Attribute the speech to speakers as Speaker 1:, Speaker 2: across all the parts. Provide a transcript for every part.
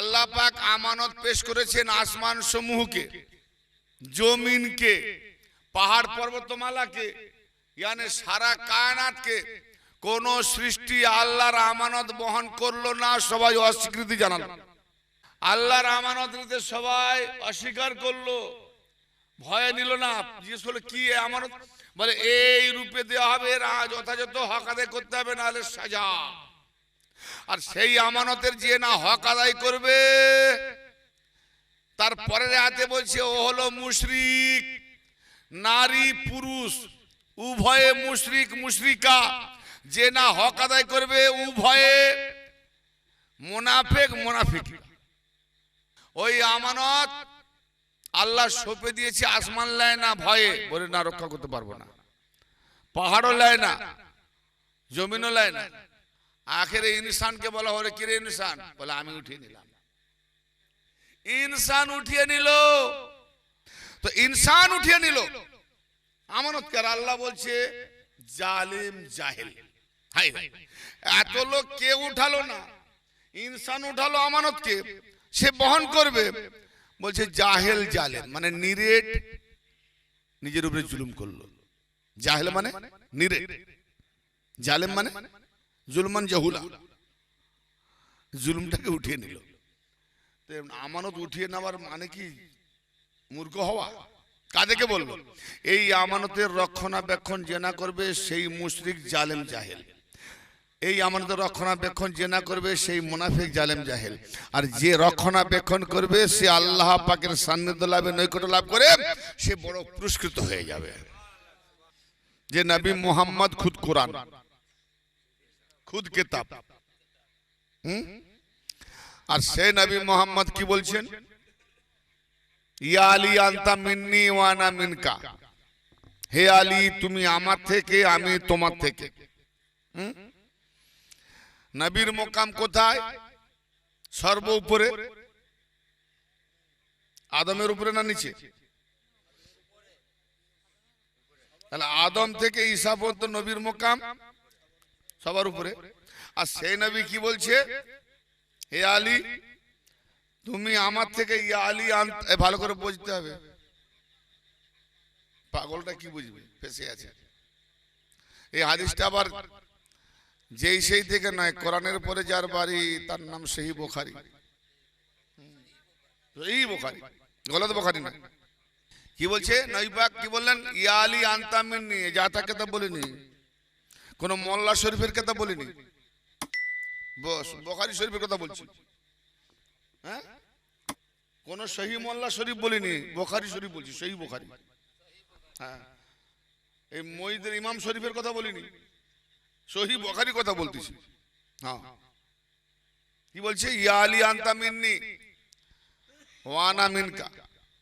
Speaker 1: আল্লাহ পাক আমানত পেশ করেছেন আসমান সমূহকে, জমিনকে, পাহাড় পর্বতমালাকে, ইয়ানি সারা কায়নাতকে। কোন সৃষ্টি আল্লাহর আমানত বহন করলো না, সবাই অস্বীকৃতি জানালো। আল্লাহর আমানত নিতে সবাই অস্বীকার করলো, ভয় নিল না। জিজ্ঞেস করলো কি আমানত? বলে এই রূপে দেওয়া হবে, যথাযথ হক আদায় করতে হবে, নাহলে সাজা। আর সেই আমানতের যে না হক আদায় করবে, তারপরে হাতে বলছে ও হলো মুশরিক। নারী পুরুষ উভয়ে মুশরিক মুশরিকা। যে না হক আদায় করবে উভয়ে মুনাফিক মুনাফিক। ওই আমানত আল্লাহ সঁপে দিয়েছে, আসমান লায় না ভয়ে, বলে না রক্ষা করতে পারবো না। পাহাড়ও লায় না, জমিনও লায় না। আখেরে ইনসানকে বলা হলে কি রে ইনসান? বলে আমি উঠিয়ে নিলাম। ইনসান উঠিয়ে নিল। তো ইনসান উঠিয়ে নিল আমানতকার। আল্লাহ বলছে জালিম জাহেল। হাই এত লোক কেউ উঠালো না, ইনসান উঠালো আমানতকে, সে বহন করবে। বলছে জাহেল জালেম, মানে নিরেট, নিজের উপরে জুলুম করলো। জাহেল মানে নিরেট, জালেম মানে জুলমান জাহুলা, জুলুমটাকে উঠিয়ে নিল। আমানত উঠিয়ে নেওয়ার মানে কি মূর্খ হওয়া? কাদেরকে বলবো? এই আমানতের রক্ষণাবেক্ষণ যে না করবে সেই মুশরিক জালেম জাহেল। এই আমানতের রক্ষণাবেক্ষণ যে না করবে সেই মুনাফিক জালেম জাহেল। আর যে রক্ষণাবেক্ষণ করবে সে আল্লাহ পাকের সান্নিধ্য লাভে, নৈকট্য লাভ করে সে বড় পুরস্কৃত হয়ে যাবে। যে নবী মুহাম্মদ খুদ কোরআন, খুদ কিতাব। আর সেই নবী মুহাম্মদ কি বলছেন? ইয়া আলী আনতা মিন্নি ওয়া আনা মিনকা। হে আলী তুমি আমার থেকে, আমি তোমার থেকে। নবীর মোকাম কোথায়? সর্ব উপরে। আদমের উপরে না নিচে? তাহলে আদম থেকে ঈসা পর্যন্ত নবীর মোকাম সবার উপরে। আর সেই নবী কি বলছে? হে আলী তুমি আমার থেকে, ইয়া আলী ভালো করে বুঝতে হবে, পাগলটা কি বুঝবে, ফেসে আছে। এই হাদিসটা আবার যেই সেই থেকে নয়, কোরআনের পরে যার বাড়ি তার নাম সহিহ বুখারী। সহিহ বুখারী, গলত বুখারী না। কি বলছে নবী পাক? কি বললেন? ইয়া আলী আনতা মিন্নি, যা তা কথা বলিনি, কোন মোল্লা শরীফের কথা বলিনি, বস বুখারী শরীফের কথা বলছি। হ্যাঁ, কোন সহিহ মোল্লা শরীফ বলিনি, বুখারী শরীফ বলছি, সহিহ বুখারী। হ্যাঁ, এই মসজিদের ইমাম শরীফের কথা বলিনি, সহিহ বুখারীর কথা বলতেছি। হ্যাঁ, কি বলছে? ইয়া আলী আনতা মিন্নি ওয়া আনা মিনকা।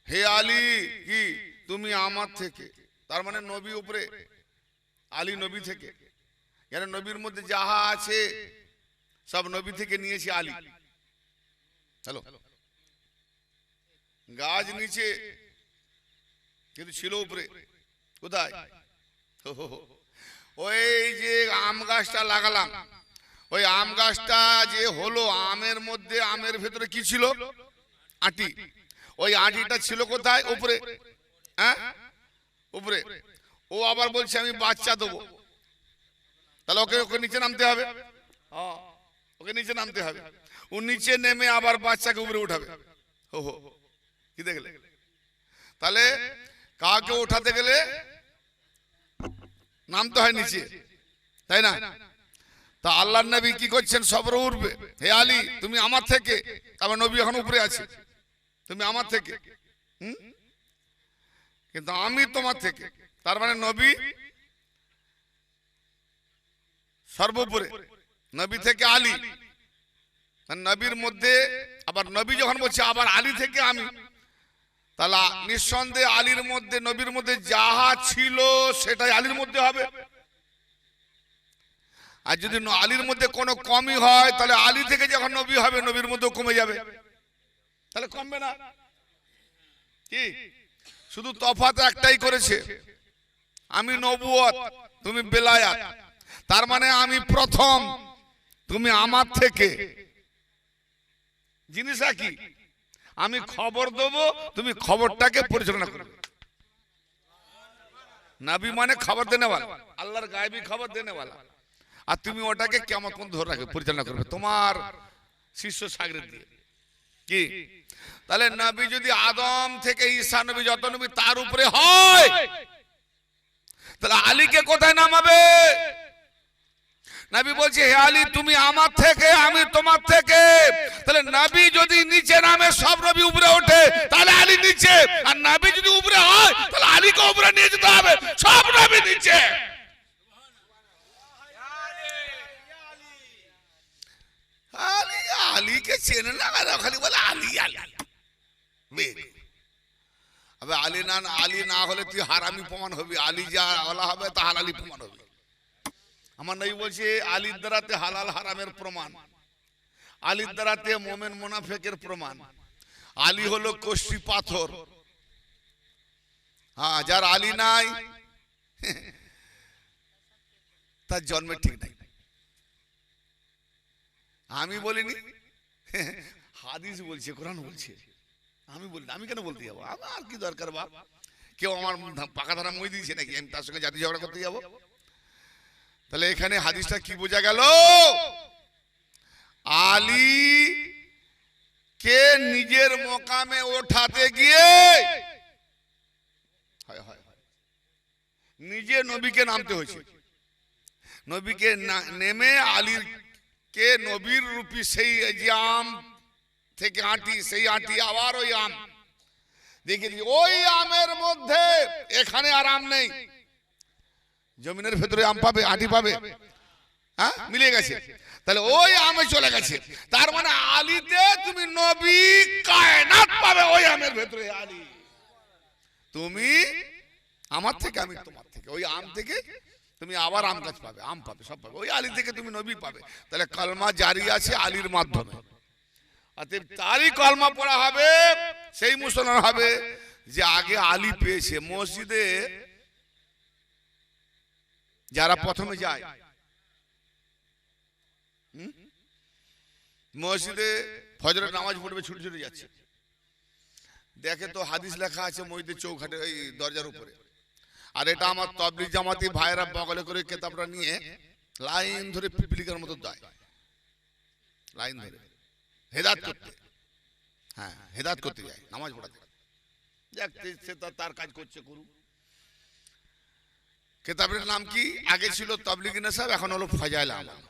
Speaker 1: হে আলী কি তুমি আমার থেকে, তার মানে নবী উপরে, আলী নবী থেকে। এর নবীর মধ্যে যাহা আছে সব নবী থেকে নিয়েছি আলী। হ্যালো, গাছ নিচে কিন্তু ছিল উপরে। কোথায়? ওই যে আম গাছটা লাগালাম, ওই আম গাছটা যে হলো, আমের মধ্যে, আমের ভেতরে কি ছিল? আটি। ওই আটিটা ছিল কোথায়? উপরে। হ্যাঁ, উপরে। ও আবার বলছে আমি বাচ্চা দেবো, তাহলে ওকে ওকে নিচে নামতে হবে। ওকে নিচে নামতে হবে। ও নিচে নেমে আবার বাচ্চাকে উপরে উঠাবে। হো কি দেখলে? তাহলে কাকে উঠাতে গেলে নামতে হয় নিচে, তাই না? তা আল্লাহর নবী কি করছেন? সবর উঠবে। হে আলী তুমি আমার থেকে, তারপর নবী এখন উপরে আছে, তুমি আমার থেকে, কিন্তু আমি তোমার থেকে। তার মানে নবী সর্বোপরে, নবী থেকে আলী। নবীর মধ্যে আবার নবী যখন বলছে আবার আলী থেকে আমি, তাহলে নিঃসন্দেহে আলীর মধ্যে, নবীর মধ্যে যাহা ছিল সেটাই আলীর মধ্যে হবে। আর যদি আলীর মধ্যে কোনো কমই হয়, তাহলে আলী থেকে যখন নবী হবে নবীর মধ্যেও কমে যাবে, তাহলে কমবে না। কি শুধু তফাৎ একটাই করেছে, আমি নবুয়ত, তুমি বেলায়াত। তার মানে আমি প্রথম, তুমি আমার থেকে। জিনিসটা কি? আমি খবর দেবো, তুমি খবরটাকে পরিচালনা করবে। নবী মানে খবর দেনেওয়ালা, আল্লাহর গায়েবী খবর দেনেওয়ালা। আর তুমি ওটাকে কিয়ামত পর্যন্ত ধরে রাখবে, পরিচালনা করবে তোমার শিষ্য সাগরেদ দিয়ে। কি তাহলে নবী যদি আদম থেকে ঈসা নবী যত নবী তার উপরে হয়, তাহলে আলীকে কোথায় নামাবে? নবী বলছে, হে আলী তুমি আমার থেকে, আমি তোমার থেকে। তাহলে নবী যদি নিচে নামে সব নবী উপরে ওঠে, তাহলে আলী নিচে। আর নবী যদি উপরে হয়, তাহলে আলীকে উপরে নিয়ে যেতে হবে, সব নবী নিচে। আলী আলীকে চেনে না, খালি বলে আলী আলী। আলী না, আলী না হলে তুই হারামি প্রমাণ হবি। আলী যা বলা হবে তা হালালি প্রমাণ হবে। আমার নবী বলছে আলীর দ্বারাতে হালাল হারামের প্রমাণ, আলীর দ্বারাতে মোমেন মুনাফিকের প্রমাণ। আলী হলো কষ্টি পাথর। হ্যাঁ, যার আলী নাই তার জন্মের ঠিক নাই। আমি বলিনি, হাদিস বলছে, কোরআন বলছে। আমি বলি, আমি কেন বলতে যাবো? আমার কি দরকার বাপ? কেউ আমার পাকা ধারা মই দিয়েছে নাকি আমি তার সঙ্গে জাতি ঝগড়া করতে যাবো? তাহলে এখানে হাদিসটা কি বোঝা গেল? আলী কে নিজের মোকামে ওঠাতে গিয়ে নিজে নবীকে নামতে হয়েছে। নবীকে নেমে আলীর কে নবীর রূপী সেই যে আম থেকে আঁটি, সেই আঁটি আবার ওই আম দেখে ওই আমের মধ্যে এখানে আর আম নেই, জমিনের ভেতরে আম পাবে, আঁটি পাবে, হ্যাঁ মিলে গেছে। তাহলে ওই আমে চলে গেছে। তার মানে আলীতে তুমি নবী কায়নাত পাবে, ওই আমের ভেতরে আলী। তুমি আমার থেকে, আমি তোমার থেকে, ওই আম থেকে তুমি আবার আম গাছ পাবে, আম পাবে, সব পাবে। ওই আলী থেকে তুমি নবী পাবে। তাহলে কালমা জারি আছে আলীর মাধ্যমে। অতএব তারই কলমা পড়া হবে, সেই মুসলমান হবে যে আগে আলী পেয়েছে। মসজিদে যারা প্রথমে যায়, মসজিদে ফজরের নামাজ পড়বে, ছুটে ছুটে যাচ্ছে, দেখে তো হাদিস লেখা আছে মসজিদের চৌখাটে ওই দরজার উপরে। আর এটা আমার তাবলীগ জামাতি ভাইয়েরা বগলে করে কেতাবটা নিয়ে লাইন ধরে পিপিলিকার মতো দেয়, লাইন ধরে হেদায়েত করতে। হ্যাঁ, হেদায়েত করতে যায়, নামাজ পড়াতে। সে তার কাজ করছে, করুক। কেতাবের নাম কি? আগে ছিল তাবলীগি নেশাব, এখন হলো ফাজাইল আমাল।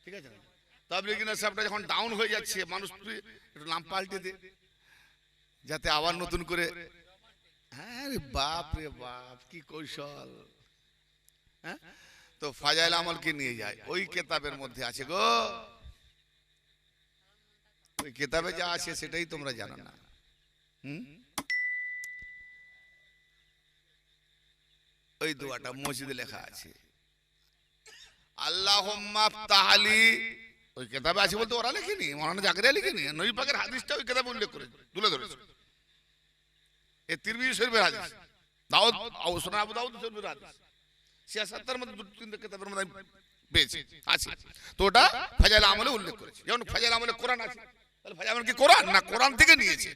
Speaker 1: ঠিক আছে, তাবলীগি নেশাবটা যখন ডাউন হয়ে যাচ্ছে, মানুষ একটু নাম পাল্টে দে যাতে আবার নতুন করে। আরে বাপ রে বাপ, কি কৌশল! হ্যাঁ, তো ফাজাইল আমলকে নিয়ে যায়, ওই কেতাবের মধ্যে আছে গো। ওই কেতাবে যা আছে সেটাই তোমরা জানো না। ওই দোয়াটা মসজিদে লেখা আছে, আল্লাহুম্মা ফতাহলি। ওই কেতাবে আছে বলতে ওরা লেখেনি, মাওলানা জাকারিয়া লেখেনি, নবী পাকের হাদিসটা ওই কেতাবে উল্লেখ করে তুলে ধরেছে। এই তিরমিজি শরীফের হাদিস, দাউদ সুনান আবু দাউদ শরীফের হাদিস, ৭৬ মধ্যে ২-৩ কেতাবের মধ্যে পেয়েছি, আছে। তো ওটা ফাজাইল আমলে উল্লেখ করেছে। যেমন ফাজাইল আমলে কোরআন আছে, তাহলে ফাজাইল আমল কি কোরআন না? কোরআন থেকে নিয়েছে।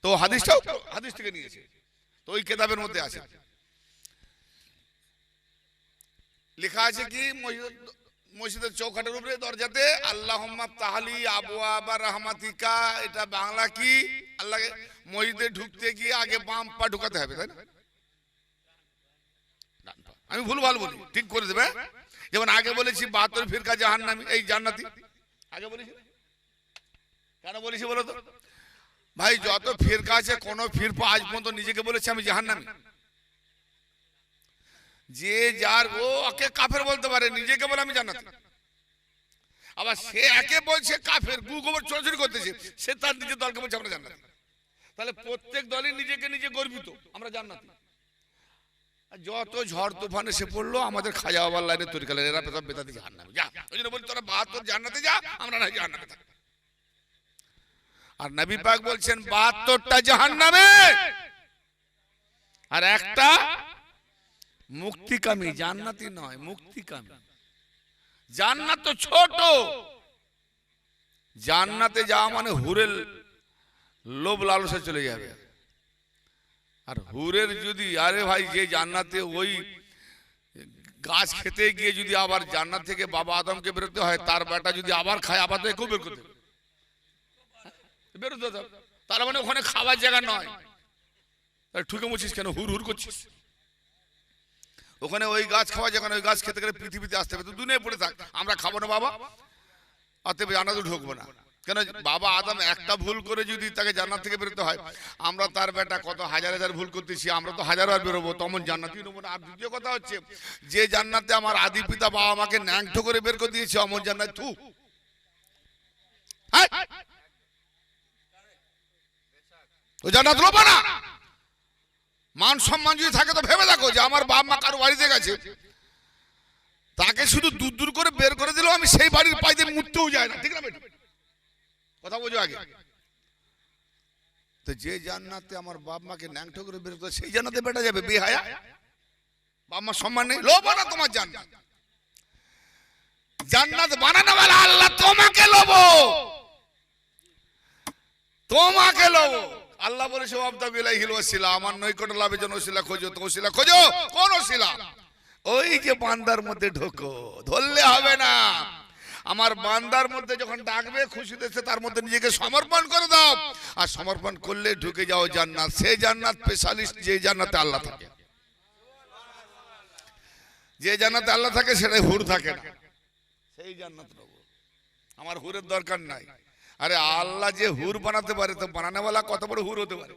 Speaker 1: তো হাদিসটাও হাদিস থেকে নিয়েছে, তো ওই কেতাবের মধ্যে আছে। লেখা আছে কি মসজিদের চৌখাটের উপরে দরজাতে, আল্লাহুম্মা ফতাহলি আবওয়াবা রাহমাতিকা। এটা বাংলা কি? আল্লাহকে মসজিদে ঢুকতে গিয়ে আগে বাম পা ঢুকাতে হবে, তাই না? আমি ভুল ভাল বলি, ঠিক করে দেবে। যেমন আগে বলেছি ৭২ ফিরকা জাহান্নামী, এই জান্নাতি আগে বলেছি। কেন বলেছি বলো তো ভাই? যত ফিরকা আছে, কোন ফিরকা আজ পর্যন্ত নিজেকে বলেছে আমি জাহান্নামী? যে যার ও ওকে কাফের বলতে পারে, নিজেকে বলে আমি জান্নাতি। আবার সে একে বলছে কাফের, গু গোবর চোরাচুরি করতেছে, সে তার নিজের দলকে বলছে আমরা জান্নাতি। তাহলে প্রত্যেক দলই নিজেকে নিজে গর্বিত আমরা জান্নাতি। যত ঝড় তুফান এসে পড়লো, আমাদের খাজা বাবার লাইনে তৈরি করলেন, এরা সব বেদাতি জাহান্নামী। যা, ওই জন্য বলি তোরা ৭২ জান্নাতে যা, আমরা না জাহান্নামে থাকি। আর নবী পাক বলছেন ৭২টা জাহান্নামে আর একটা মুক্তিকামী, জান্নাতি নয়, মুক্তিকামী। জান্নাত তো ছোট, জান্নাতে যাওয়া মানে হুরের লোভ লালসা চলে যাবে। আর হুরের যদি আরে ভাই যে জান্নাতে ওই গাছ খেতে গিয়ে যদি আবার জান্নাত থেকে বাবা আদমকে বেরোতে হয়, তার বেটা যদি আবার খায় আবার তো একেও বের করতে বেরোতে হবে। তার মানে ওখানে খাবার জায়গা নয়। ঠুকে মুছিস কেন, হুর হুর করছিস? ওখানে ওই গাছ খাওয়া, যেখানে ওই গাছ খেতে গেলে পৃথিবীতে আসতে হবে। তো দুনিয়ায় পড়ে থাক, আমরা খাবো না বাবা, অতএব জান্নাতে ঢুকবো না। কেন? বাবা আদম একটা ভুল করে যদি তাকে জান্নাত থেকে বেরোতে হয়, আমরা তার বেটা কত হাজার হাজার ভুল করতেছি, আমরা তো হাজারবার বেরোবো, তখন জান্নাতই নেবো না। আর দ্বিতীয় কথা হচ্ছে, যে জান্নাতে আমার আদি পিতা বাবা আমাকে ন্যাংটো করে বের করে দিয়েছে, অমর জান্নাত থু। ওই জান্নাত নেবো না। মান সম্মান যদি থাকে তো ভেবে দেখো যে আমার বাপ মা কারো বাড়িতে গেছে, তাকে শুধু দূর দূর করে বের করে দিলেও আমি সেই বাড়ির পাইতে মুততেও যায় না, ঠিক না বেটা? কথা বোঝো আগে। তো যে জান্নাতে আমার বাপ মাকে ন্যাংটো করে বের করে, সেই জান্নাতে বেটা যাবে বেহায়া, বাপ মা সম্মান নেই, লোভ না তোমার জান্নাত। জান্নাত বানানো বলে আল্লাহ তোমাকে লোভ, তোমাকে লোভ। আল্লাহ বলেছে ওয়াবতাগিল ওয়াসিলা, আমার নৈকট্য লাভের জন্য ওসিলা খোঁজো। তো ওসিলা খোঁজো, কোন ওসিলা? ওই যে বান্দার মধ্যে ঢোকো, ধরলে হবে না। আমার বান্দার মধ্যে যখন ডাকবে, খুশি দেশে তার মধ্যে নিজেকে সমর্পণ করে দাও, আর সমর্পণ করলে ঢুকে যাও জান্নাত। সেই জান্নাত স্পেশালিস্ট, যে জান্নাতে আল্লাহ থাকে। যে জান্নাতে আল্লাহ থাকে সেটাই হুর থাকে না, সেই জান্নাত নেবো। আমার হুরের দরকার নাই। আরে আল্লাহ যে হুর বানাতে পারে, তো বানানোওয়ালা কত বড় হুর হতে পারে?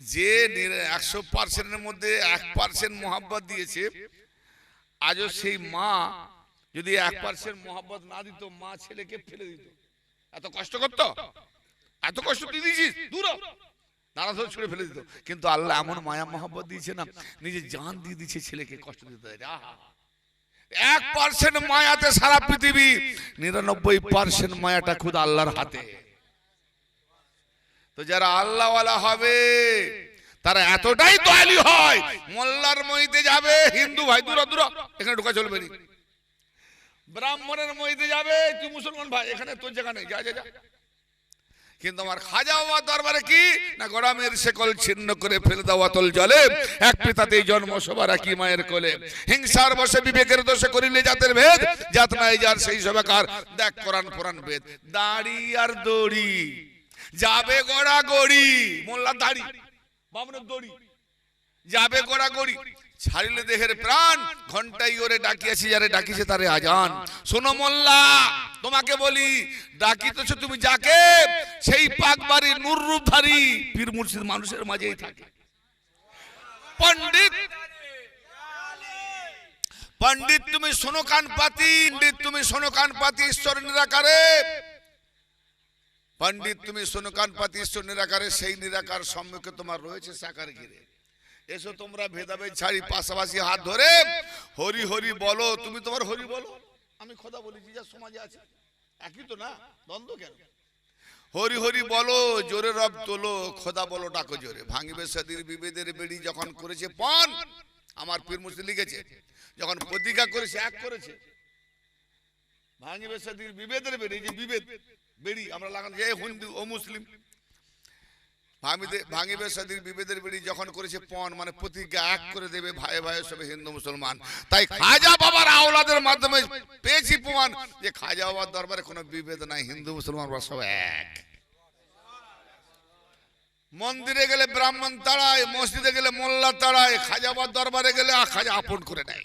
Speaker 1: যে 100%-এর মধ্যে 1% মোহাব্বত দিয়েছে, আজও সেই মা যদি 1% মোহাব্বত না দিত, মা ছেলেকে ফেলে দিত। এত কষ্ট করতো, এত কষ্ট তুই দিয়েছিস, দূর নানা ধরে ছুড়ে ফেলে দিত। কিন্তু আল্লাহ এমন মায়া মোহাব্বত দিয়েছে না, নিজে জান দিয়ে দিচ্ছে ছেলেকে কষ্ট দিতে। 1% মায়াতে সারা পৃথিবী, 99% মায়াটা খুদ আল্লাহর হাতে। তো যারা আল্লাহওয়ালা হবে তারা এতটাই দয়ালু হয়, মোল্লার মইতে যাবে, হিন্দু ভাই দূর দূর, এখানে ঢোকা চলবে না। ব্রাহ্মণের মইতে যাবে, তুই মুসলমান ভাই, এখানে তোর জায়গা নেই, যা যা যা। কিন্তু আমার খাজা বাবার দরবারে কি না, গোলামের শেকল ছিন্ন করে ফেলে দেওয়া তল জলে, এক পিতাতেই জন্ম সবার একই মায়ের কোলে। হিংসার বসে বিবেকের দোষে করিলে জাতের ভেদ, জাত নাই যার সেই সবাকার। দেখ কোরআন পুরাণ বেদ, দাড়ি আর দড়ি যাবে গোড়া গড়ি। মোল্লার দাড়ি, বামনের দড়ি যাবে গোড়া গড়ি। ছাড়িলে দেহের প্রাণ, ঘন্টাই ওরে ডাকিয়াছি যারে ডাকিছে তারে আজান। শোনো মোল্লা, তোমাকে বলি, ডাকিতেছো তুমি যাকে, সেই পাকবাড়ি নূর রূপধারী পীর মুর্শিদ মানুষের মাঝেই থাকে। পণ্ডিত পণ্ডিত তুমি শোনো কান পাতি, পণ্ডিত তুমি শোনো কান পাতি, ঈশ্বর নিরাকারে। পণ্ডিত তুমি শোনো কান পাতি, ঈশ্বর নিরাকারে। সেই নিরাকার সম্মুখে তোমার রয়েছে সাকার ঘিরে। এসো তোমরা ভেদাভেদ ছাড়ি, পাশাপাশি হাত ধরে হরি হরি বলো। তুমি তোমার হরি বলো, আমি খোদা বলি, যা সমাজে আছে একই তো না, দ্বন্দ্ব কেন? হরি হরি বলো, জোরে রব তোলো, খোদা বলো ডাকো জোরে। ভাঙিবে সাদির বিভেদের বেড়ি যখন করেছে পণ, আমার পীর মুর্শিদ লিখেছে, যখন প্রতিজ্ঞা করেছে, এক করেছে। ভাঙিবে সাদির বিভেদের বেড়ি, যে বিভেদ বেড়ি আমরা লাগানো, যে হিন্দু ও মুসলিম, ভাঙিবে সাদির বিভেদের বেড়ি যখন করেছে পণ, মানে প্রতিজ্ঞা এক করে দেবে ভাই ভাই সবে হিন্দু মুসলমান। তাই খাজা বাবার আওলাদের মাধ্যমে পেয়েছি প্রমাণ যে খাজা বাবার দরবারে কোনো বিভেদ নাই, হিন্দু মুসলমান সব এক। মন্দিরে গেলে ব্রাহ্মণ তাড়ায়, মসজিদে গেলে মোল্লা তাড়ায়, খাজা বাবার দরবারে গেলে খাজা আপন করে নেয়।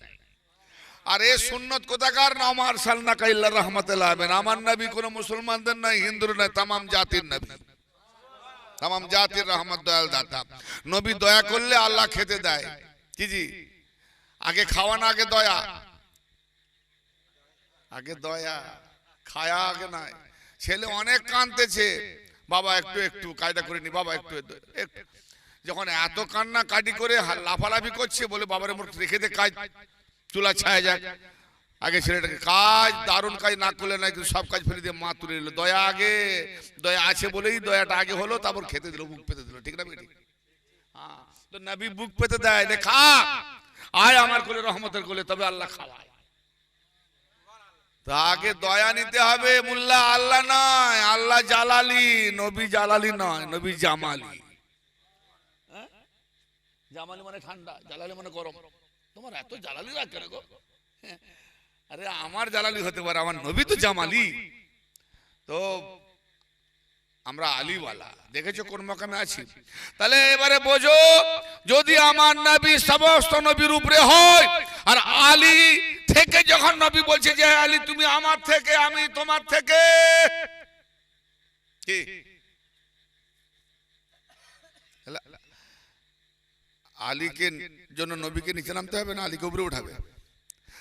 Speaker 1: আর এ সুন্নত কোথাকার না, আমার সালনাকা ইল্লা রাহমাতুল্লাহ আলামিন। আমার নবী কোনো মুসলমানদের নাই, হিন্দুর নাই, তামাম জাতির নবী, তামাম জাতির রহমত, দয়াল দাতা নবী। দয়া করলে আল্লাহ খেতে দেয়। কি জি? আগে খাওয়া না আগে দয়া? আগে দয়া, খায়া আগে নাই। ছেলে অনেক কাঁদতেছে, বাবা একটু একটু কায়দা করে নি, বাবা একটু একটু। যখন এত কান্না কাটি করে লাফালাফি করছে, বলে বাবার রেখে দে, কাজ চুলা ছায়া যাক। আগে ছেলেটাকে কাজ, দারুণ কাজ না করলে না, কিন্তু সব কাজ ফেলে দিয়ে মা তুলে নিল। দয়া আগে, দয়া আছে বলেই দয়াটা আগে হলো, তারপর খেতে দিল, বুক পেতে দিল, ঠিক না বেটি? হ্যাঁ, তো নবী বুক পেতে দেয়, খা, আয় আমার কোলে, রহমতের কোলে, তবে আল্লাহ খাওয়ায়। তো আগে দয়া নিতে হবে। মোল্লা আল্লাহ নয়, আল্লাহ জালালি, নবী জালালি নয়, নবী জামালি। জামালি মানে ঠান্ডা, জালালি মানে গরম। তোমার এত জালালি রাখে গো। আরে আমার জালালি হতে পারে, আমার নবী তো জামালি। তো আমরা আলীওয়ালা, দেখেছো কোন মকামে আছি। তাহলে এবারে বোঝো, যদি আমার নবী সমস্ত নবীর উপরে হয়, আর আলী থেকে যখন নবী বলছে যে আলী তুমি আমার থেকে, আমি তোমার থেকে, কি আলীকে জন্য নবীকে নিচে নামতে হবে না আলীকে উপরে উঠাবে?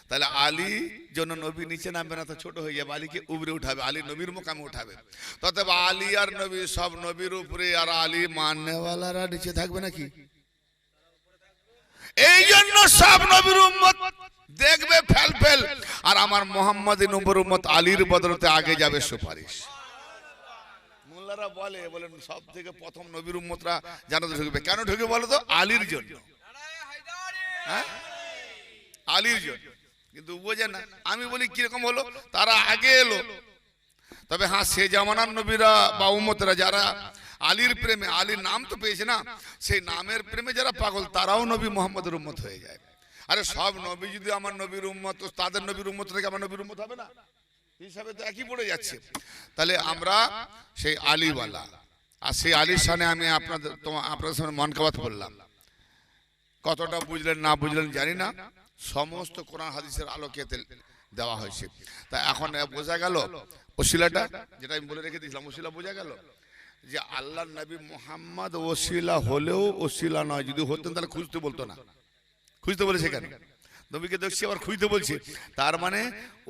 Speaker 1: তাহলে আলী জন্য নবী নিচে নামবে না, তো ছোট হয়ে যাবে, আলীকে উপরে উঠাবে, আলী নবীর মোকামে উঠাবে। তবে আলী আর নবী সব নবীর উপরে, আর আলী মাননেওয়ালারা নিচে থাকবে নাকি? এই জন্য সব নবীর উম্মত দেখবে ফেল ফেল, আর আমার মোহাম্মদী নবীর উম্মত আলীর বদলতে আগে যাবে সুপারিশ। মোল্লারা বলেন সব থেকে প্রথম নবীর উম্মতরা জান্নাতে ঢুকবে। কেন ঢুকবে বলো তো? আলীর জন্য। হ্যাঁ, আলীর জন্য। কিন্তু বোঝে না। আমি বলি কিরকম হলো, তারা আগে এলো। তবে হ্যাঁ, সে জামানার নবীরা বা উম্মতরা যারা আলীর প্রেমে, আলীর নাম তো পেয়েছে না, সেই নামের প্রেমে যারা পাগল, তারাও নবী মোহাম্মদের উম্মত হয়ে যায়। আরে সব নবী যদি আমার নবীর উম্মত, তাদের নবীর উম্মত থেকে আমার নবীর উম্মত হবে না? হিসাবে তো একই পড়ে যাচ্ছে। তাহলে আমরা সেই আলীওয়ালা, আর সেই আলীর সামনে আমি আপনাদের সামনে মন কাবাত করলাম। কতটা বুঝলেন না বুঝলেন জানি না, সমস্ত কোরআন হাদিসের আলোকে দেওয়া হয়েছে। তা এখন বোঝা গেল ওসিলাটা, যেটা আমি বলে রেখে দিয়েছিলাম, ওসিলা বোঝা গেল যে আল্লাহর নবী মুহাম্মদ ওসিলা হলেও ওসিলা নয়। যদি হতেন তাহলে খুঁজতে বলতো না। খুঁজতে বলেছে কেন? নবীকে দেখছি আবার খুঁজতে বলছে, তার মানে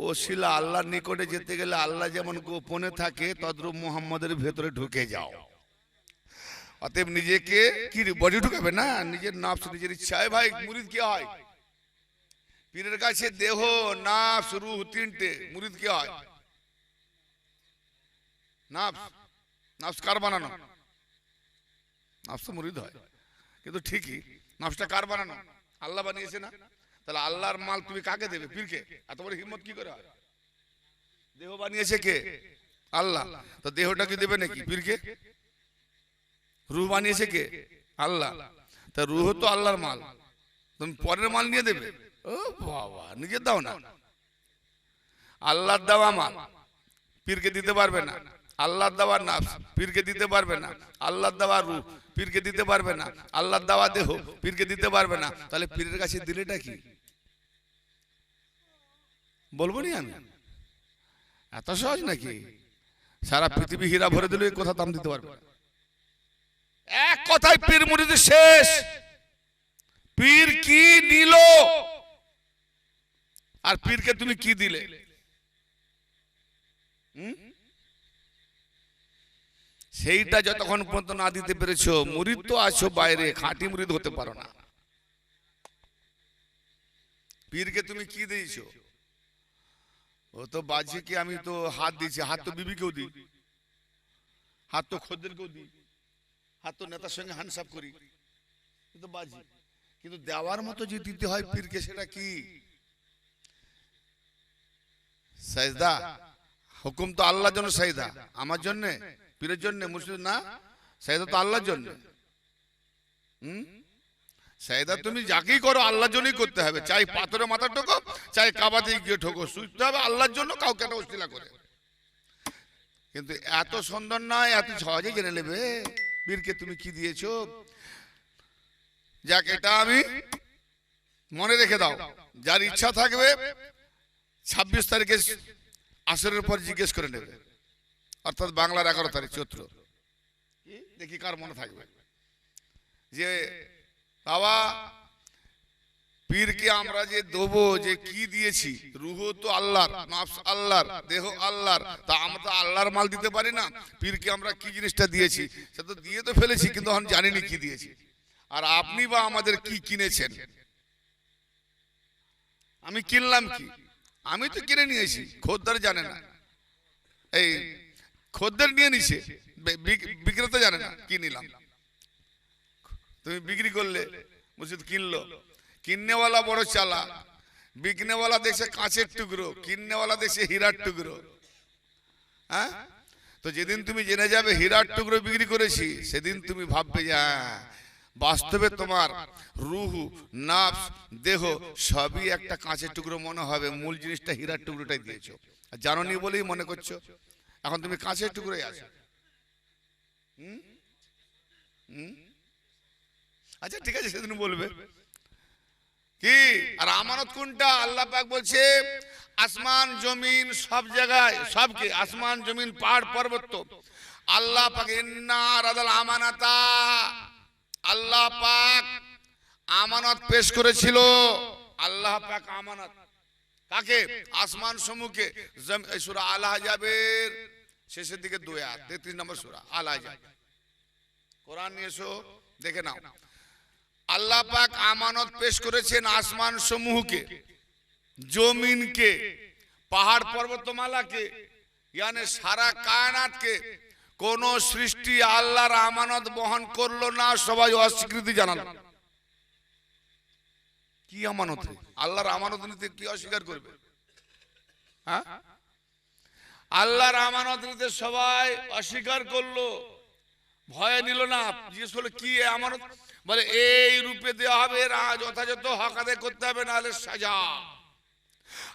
Speaker 1: ওসিলা আল্লাহর নিকটে যেতে গেলে আল্লাহ যেমন গোপনে থাকে, তদ্রূপ মুহাম্মদের ভেতরে ঢুকে যাও। অতএব নিজেকে কি বডি ঢুকাবে না, নিজের নফস, নিজের ইচ্ছায়। ভাই মুরিদ কি হয়? পীরের কাছে দেহ, নফস, রূহ তিনটে। মুরিদ কি হয়? নফস। নফস কার বানানো? নফস তো মুরিদ হয়। কিন্তু ঠিকই, নফসটা কার বানানো? আল্লাহ বানিয়েছে না? তাহলে আল্লাহর মাল তুমি কাকে দেবে? পীরকে? এত বড় হিম্মত কি করে হয়? দেহ বানিয়েছে কে? আল্লাহ। তো দেহটা কি দেবে নাকি পীরকে? রূহ বানিয়েছে কে? আল্লাহ। তা রূহ তো আল্লাহর মাল, তুমি পরের মাল নিয়ে দেবে? ও বাবা, নিজের দাও না। আল্লাহর দেওয়া মাল পীরকে দিতে পারবে না। আল্লাহর দেওয়া নফস পীরকে দিতে পারবে না। আল্লাহর দেওয়া রূহ পীরকে দিতে পারবে না। আল্লাহর দেওয়া দেহ পীরকে দিতে পারবে না। তাহলে পীরের কাছে দিলেটা কি? বলবো নি আমি? এত সহজ নাকি? সারা পৃথিবী হীরা ভরে দিলে এই কথা দাম দিতে পারবে না। এক কথায় পীর মুরিদ শেষ। পীর কি নিল আর পীরকে তুমি কি দিলে? সেইটা যতক্ষণ পর্যন্ত না দিতে পেরেছো, মুরিদ তো আছো বাইরে, খাঁটি মুরিদ হতে পারো না। পীরকে তুমি কি দিয়েছো? ও তো বাজিকে আমি তো হাত দিয়েছি, হাত তো বিবিকেও দিই, হাত তো খদ্দেরকেও দিই, হাত তো নেতার সঙ্গে হ্যান্ডসাপ করি, কিন্তু বাজি। কিন্তু দেওয়ার মতো যে দিতে হয় পীরকে, সেটা কি? সাজদা। হুকুম তো আল্লাহর জন্য সাজদা, আমার জন্য, পীরের জন্য, মুর্শিদ না। সাজদা তো আল্লাহর জন্য। সাজদা তুমি যাকেই করো আল্লাহর জন্যই করতে হবে। চাই পাথরে মাথা ঠোকো, চাই কাবাতে গিয়ে ঠোকো, সুইতে হবে আল্লাহর জন্য। কাউকে একটা অশ্লীলা করে। কিন্তু এত সুন্দর নয়, এত সহজে জেনে নেবে পীরকে তুমি কি দিয়েছো। যাক, এটা আমি মনে রেখে দাও। যার ইচ্ছা থাকবে 26 তারিখে আসরের পর জিজ্ঞেস করে নেবে, অর্থাৎ বাংলার 11 তারিখ চৈত্র। দেখি কার মনে থাকবে যে বাবা পীরকে আমরা যে দেবো, যে কি দিয়েছি, রূহ তো আল্লাহর, নফস আল্লাহর, দেহ আল্লাহর, তা আমরা তো আল্লাহর মাল দিতে পারি না। পীরকে আমরা কি জিনিসটা দিয়েছি, সে তো দিয়ে তো ফেলেছি, কিন্তু এখন জানিনি কি দিয়েছি। আর আপনি বা আমাদের কি কিনেছেন? আমি কিনলাম কি? আমি তো কিনে নিয়েছি, খদ্দের জানে না। এই খদ্দের নিয়ে নিছে, বিক্রেতা জানে না কি নিলাম। তুমি বিক্রি করলে, মসজিদ কিনলো, কিননেওয়ালা বড় চালাক। বিকনেওয়ালা দেখছে কাঁচের টুকরো, কিননেওয়ালা দেখছে হীরার টুকরো। হ্যাঁ, তো যেদিন তুমি জেনে যাবে হীরার টুকরো বিক্রি করেছি, সেদিন তুমি ভাববে যে হ্যাঁ, বাস্তবে তোমার রুহ, নাফস, দেহ সবই একটা কাঁচের টুকরো মনে হবে, মূল জিনিসটা হীরার টুকরোটাই দিয়েছো। জানোনি বলেই মনে করছো এখন তুমি কাঁচের টুকরোই আছো। আচ্ছা ঠিক আছে, সেদিন বলবে কি। আর আমানত কোনটা? আল্লাহ পাক বলছে আসমান জমিন সব জায়গায়, সবকে, আসমান জমিন পাহাড় পর্বত, আল্লাহ পাক ইন্না রাদাল আমানাতা, আল্লাহ পাক আমানত পেশ করেছিল। আল্লাহ পাক আমানত কাকে? আসমান সমূহকে। সূরা আল আহজাবের শেষের দিকে 2 আয়াত, 33 নম্বর সূরা আল আহজাব। কোরআন নিয়ে এসো, দেখে নাও। আল্লাহ পাক আমানত পেশ করেছেন আসমান সমূহকে, জমিনকে, পাহাড় পর্বতমালাকে, ইয়ানি সারা কায়নাতকে। কোন সৃষ্টি আল্লাহর আমানত বহন করলো না, সবাই অস্বীকৃতি জানালো। কি আমানত? আল্লাহর আমানত নিতে কি অস্বীকার করবে? হ্যাঁ, আল্লাহর আমানত নিতে সবাই অস্বীকার করলো, ভয় নিল না। জিজ্ঞেস করলো কি আমানত? বলে এই রূপে দেওয়া হবে, যথাযথ হক আদায় করতে হবে, নাহলে সাজা।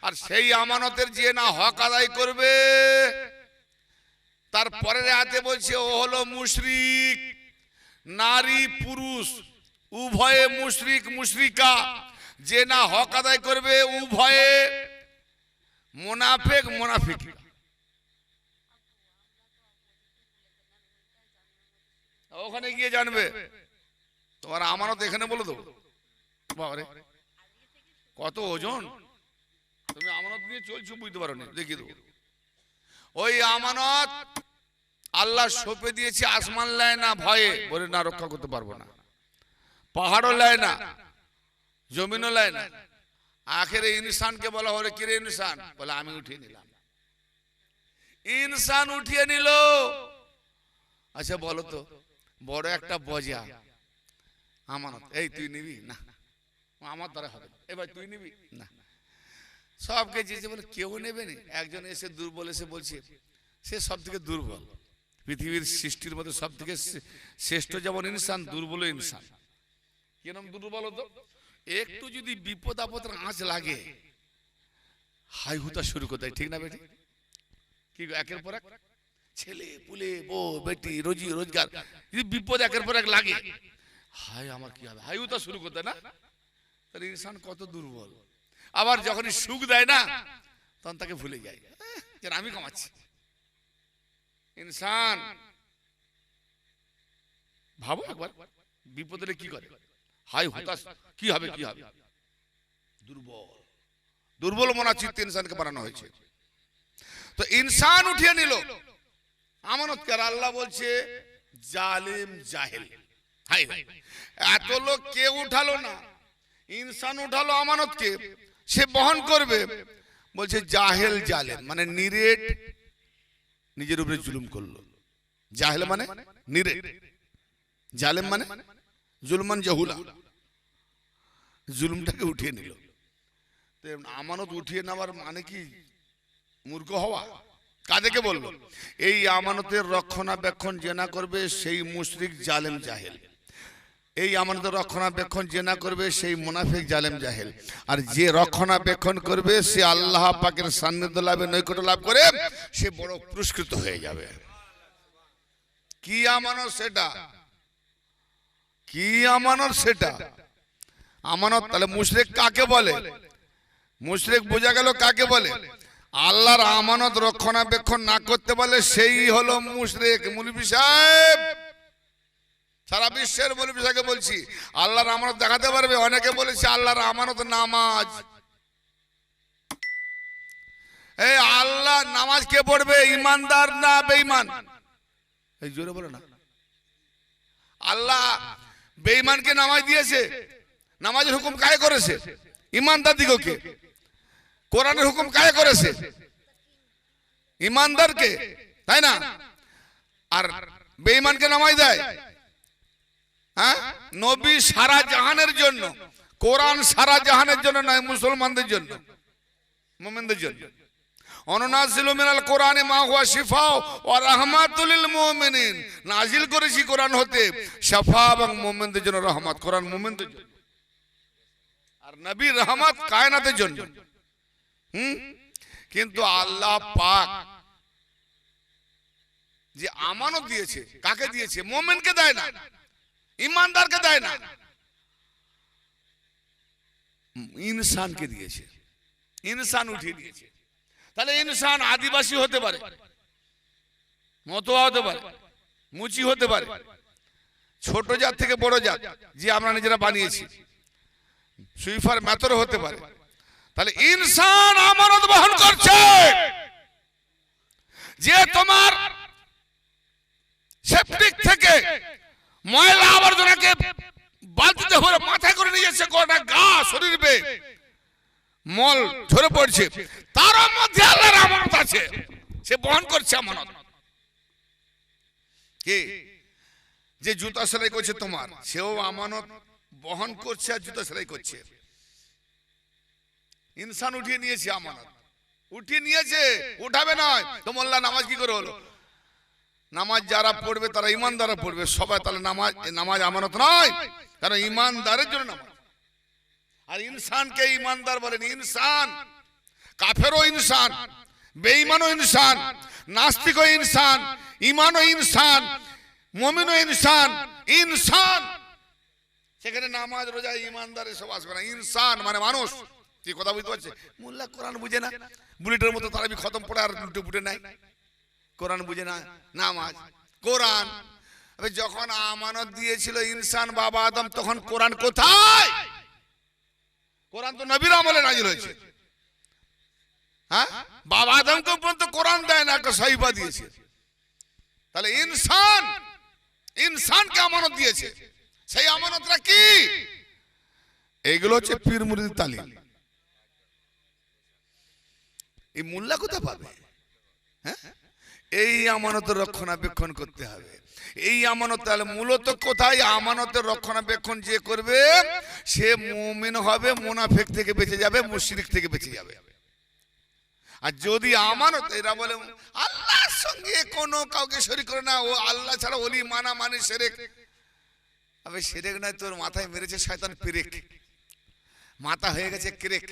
Speaker 1: আর সেই আমানতের যে না হক আদায় করবে, তারপরের আয়াতে বলছে ও হলো মুশরিক। নারী পুরুষ উভয়ে মুশরিক মুশরিকা, যে না হক আদায় করবে উভয়ে মুনাফিক মুনাফিক। ওখানে গিয়ে জানবে, তোমার আমানত এখানে বলে দেবো। বাবারে কত ওজন, তুমি আমানত নিয়ে চলছো, বুঝতে পারো না, দেখিয়ে দেবো। ওই আমানত আল্লাহ সঁপে দিয়েছে, আসমান লেয় না ভয়ে, বলে না রক্ষা করতে পারবো না, পাহাড়ও লেয় না, জমিনও লেয় না। আখেরে ইনসানকে বলা হলে কি রে ইনসান? বলে আমি উঠিয়ে নিলাম। ইনসান উঠিয়ে নিল। আচ্ছা বলো তো, বড় একটা বজা আমানত, এই তুই নিবি না, আমার দ্বারা হবে, এবার তুই নিবি না, সবকে যে বলে কেউ নেবে না। একজন এসে দুর্বল এসে বলছে সে সব থেকে দুর্বল, পৃথিবীর সৃষ্টির মধ্যে সব থেকে শ্রেষ্ঠ যেমন ইনসান, দুর্বল ইনসান। কেন দুর্বল হতো? একটু যদি বিপদ আপদের আঁচ লাগে হাই হুতা শুরু করতে, ঠিক না বেটি? কি একের পর এক ছেলে পুলে বউ বেটি রোজি রোজগার, যদি বিপদ একের পর এক লাগে, হাই আমার কি হবে, হাই হুতা শুরু করতে না। তাহলে ইনসান কত দুর্বল। আবার যখনই সুখ দেয় না, তখন তাকে ভুলে যায় যে আমি কামাচ্ছি। ইনসান ভাবো একবার, বিপদে কি করে, হাই হতাশ, কি হবে কি হবে, দুর্বল। দুর্বল মনা চিত্তে ইনসানকে বানানো হয়েছে। তো ইনসান উঠিয়ে নিল আমানতকে। আল্লাহ বলছে জালিম জাহেল। হাই এত লোক কে উঠালো না, ইনসান উঠালো আমানতকে, সে বহন করবে। বলছে জাহেল জালেম, মানে নিরেট, নিজের উপরে জুলুম করলো। জাহেল মানে নিরেট, জালেম মানে জুলমান জাহুলা, জুলুমটাকে উঠিয়ে নিল। আমানত উঠিয়ে নেওয়ার মানে কি মূর্খ হওয়া? কাদেরকে বললো? এই আমানতের রক্ষণাবেক্ষণ যে না করবে সেই মুশরিক জালেম জাহেল, এই আমানতের রক্ষণাবেক্ষণ যে না করবে সেই মুনাফিক জালেম জাহেল। আর যে রক্ষণাবেক্ষণ করবে সে আল্লাহ পাকের সান্নিধ্য লাভে, নৈকট্য লাভ করে সে বড় পুরস্কৃত হয়ে যাবে। কি আমানত সেটা? কি আমানত সেটা? আমানত। তাহলে মুশরিক কাকে বলে? মুশরিক বোঝা গেল কাকে বলে? আল্লাহর আমানত রক্ষণাবেক্ষণ না করতে বলে সেই হলো মুশরিক। মৌলভী সাহেব, সারা বিশ্বের মৌলভী সাহেবকে বলছি, আল্লাহর আমানত দেখাতে পারবে? অনেকে বলেছে আল্লাহর আমানত নামাজ। এই আল্লাহ নামাজ কে পড়বে, ইমানদার না বেঈমান? এই জোরে বলে না। আল্লাহ বেঈমানকে নামাজ দিয়েছে? নামাজের হুকুম কাকে করেছে? ইমানদার দিগকে। কোরআনের হুকুম কাকে করেছে? ইমানদারকে, তাই না? আর বেঈমানকে নামাজ দেয়? হ্যাঁ, নবী সারা জাহানের জন্য কোরআন সারা জাহানের জন্য নয়, মুসলমানদের জন্য, মুমিনদের জন্য। অনুনাজিলু মিনাল কোরআনি মা হুয়া শিফাউ ওয়া রাহমাতুল লিল মুমিনিন, নাজিল করেছি কোরআন হতে শিফা এবং মুমিনদের জন্য রহমত। কোরআন মুমিনদের জন্য, আর নবী রহমত কায়নাতের জন্য। কিন্তু আল্লাহ পাক যে আমানত দিয়েছে, কাকে দিয়েছে? মুমিনকে দেয় না, ঈমানদারকে দেয় না, ইনসানকে দিয়েছে। ইনসান উঠিয়ে দিয়েছে। তাহলে ইনসান আদিবাসী হতে পারে, মতোয়া হতে পারে, মুচি হতে পারে, ছোট জাত থেকে বড় জাত যে আমরা নিজেরা বানিয়েছি, সুইফার মেথর হতে পারে। তাহলে ইনসান আমানত বহন করছে। যে তোমার সেপটিক থেকে ময়লা আবর্জনাকে বালতিতে ভরে মাথায় করে নিয়ে যাচ্ছে, গোটা গা শরীর বেয়ে মল ঝরে পড়ছে, তার মধ্যে আল্লাহর আমানত আছে, সে বহন করছে আমানত। কে? যে জুতা সেলাই করছে তোমার, সেও আমানত বহন করছে আর জুতা সেলাই করছে। ইনসান উঠিয়ে নিয়েছে আমানত, উঠিয়ে নিয়েছে, উঠাবে নয়। তো মোল্লা নামাজ কি করে হলো? নামাজ যারা পড়বে তারা ইমানদাররা পড়বে সবাই, তাহলে নামাজ আমানত নয়, কারণ ইমানদারের জন্য নামাজ। আর ইনসানকে ইমানদার বলেন। ইনসান কাফেরও ইনসান, বেঈমানও ইনসান, নাস্তিকও ইনসান, ঈমানও ইনসান, মুমিনও ইনসান। ইনসান সেখানে নামাজ রোজা ইমানদার এসব আসবে না। ইনসান মানে মানুষ। কি কথা বুঝতে পারছে? মোল্লা কোরআন বুঝে না, বুলেটের মতো তারাবি খতম পড়ে আর লুটে পুটে নাই। কোরআন বুঝে না, নামাজ, কোরআন। যখন আমানত দিয়েছিল ইনসান বাবা আদম, তখন কোরআন কোথায়? কোরআন তো নবীর আমলে নাজিল হয়েছে। হ্যাঁ, বাবা আদমকে পর্যন্ত কোরআন দেয় না, একটা সহিফা দিয়েছে। তাহলে ইনসান, ইনসানকে আমানত দিয়েছে। সেই আমানতটা কি? এইগুলো হচ্ছে পীর মুরিদের তালিম। এই মোল্লা কোথা পাবে? হ্যাঁ, এই আমানতের রক্ষণাবেক্ষণ করতে হবে। এই আমানত তাহলে মূলত কোথায়? আমানতের রক্ষণাবেক্ষণ যে করবে সে মুমিন হবে, মুনাফিক থেকে বেঁচে যাবে, মুশরিক থেকে বেঁচে যাবে। আর যদি আমানত, এরা বলে আল্লাহর সঙ্গে কোনো কাউকে শরীক করে না, ও আল্লাহ ছাড়া ওলি মানা মানে শিরক। আবে শিরক নয়, তোর মাথায় মেরেছে শয়তান পেরেক, মাথা হয়ে গেছে ক্রেক,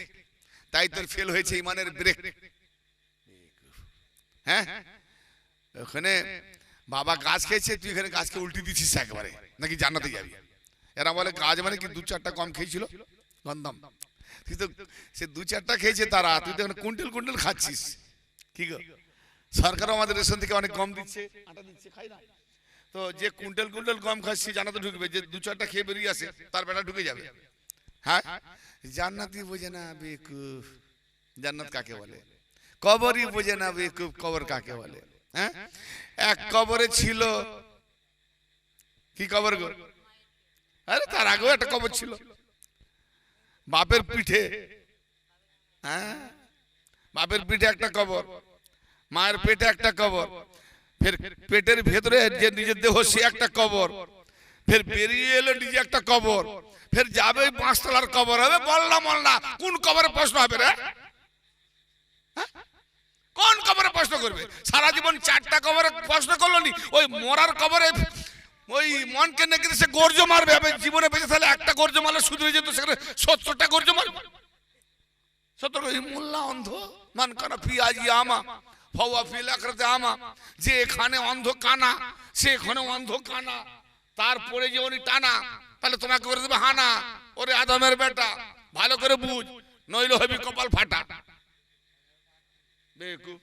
Speaker 1: তাই তোর ফেল হয়েছে ইমানের ব্রেক। হ্যাঁ, ওখানে বাবা গাছ খেয়েছে, তুই এখানে গাছকে উল্টে দিচ্ছিস একেবারে, নাকি জান্নাতে যাবি। এরা বলে গাছ মানে কি 2-4টা কম খেয়েছিল গন্ধম, কিন্তু সে 2-4টা খেয়েছে তারা, তুই তো কুইন্টাল কুইন্টাল খাচ্ছিস। কি গো, সরকারও আমাদের রেশন থেকে অনেক কম দিচ্ছে, আটা দিচ্ছে, খাই না। তো যে কুইন্টাল কুইন্টাল কম খাচ্ছি জান্নাতে ঢুকবে, যে 2-4টা খেয়ে বেরিয়ে আসে তার বেটা ঢুকে যাবে। হ্যাঁ, জান্নাতি বোঝে না বেকুফ জান্নাত কাকে বলে, কবরই বোঝে না বেকুফ কবর কাকে বলে। হ্যাঁ, এক কবরে ছিল, কি কবর গো? আরে তার আগেও একটা কবর ছিল, বাপের পিঠে। হ্যাঁ, বাপের পিঠে একটা কবর, মায়ের পেটে একটা কবর, ফের পেটের ভেতরে যে নিজের দেহ সে একটা কবর, ফের বেরিয়ে এলো নিজে একটা কবর, ফের যাবে 5 তলার কবর হবে। বললাম না, কোন কবরে প্রশ্ন হবে রে? কোন কবরে প্রশ্ন করবে? সারা জীবন 4টা কবরে প্রশ্ন করলো নি, ওই মরার কবরে ওই মনকে নাকি সে গর্জ মারবে। আমি জীবনে বেঁচে তাহলে একটা গর্জ মারলে শুধরে যেত, সেখানে 70টা গর্জ মারবে। 70 মোল্লা অন্ধ, মান কানা পিয়াজি আমা ফাওয়া ফিল আখিরাতে আমা। যে এখানে অন্ধ কানা, সে এখানে অন্ধ কানা, তারপরে যে উনি টানা, তাহলে তোমাকে করে দেবে হানা। ওরে আদমের বেটা, ভালো করে বুঝ, নইলে হবি কপাল ফাটা। বেকুব,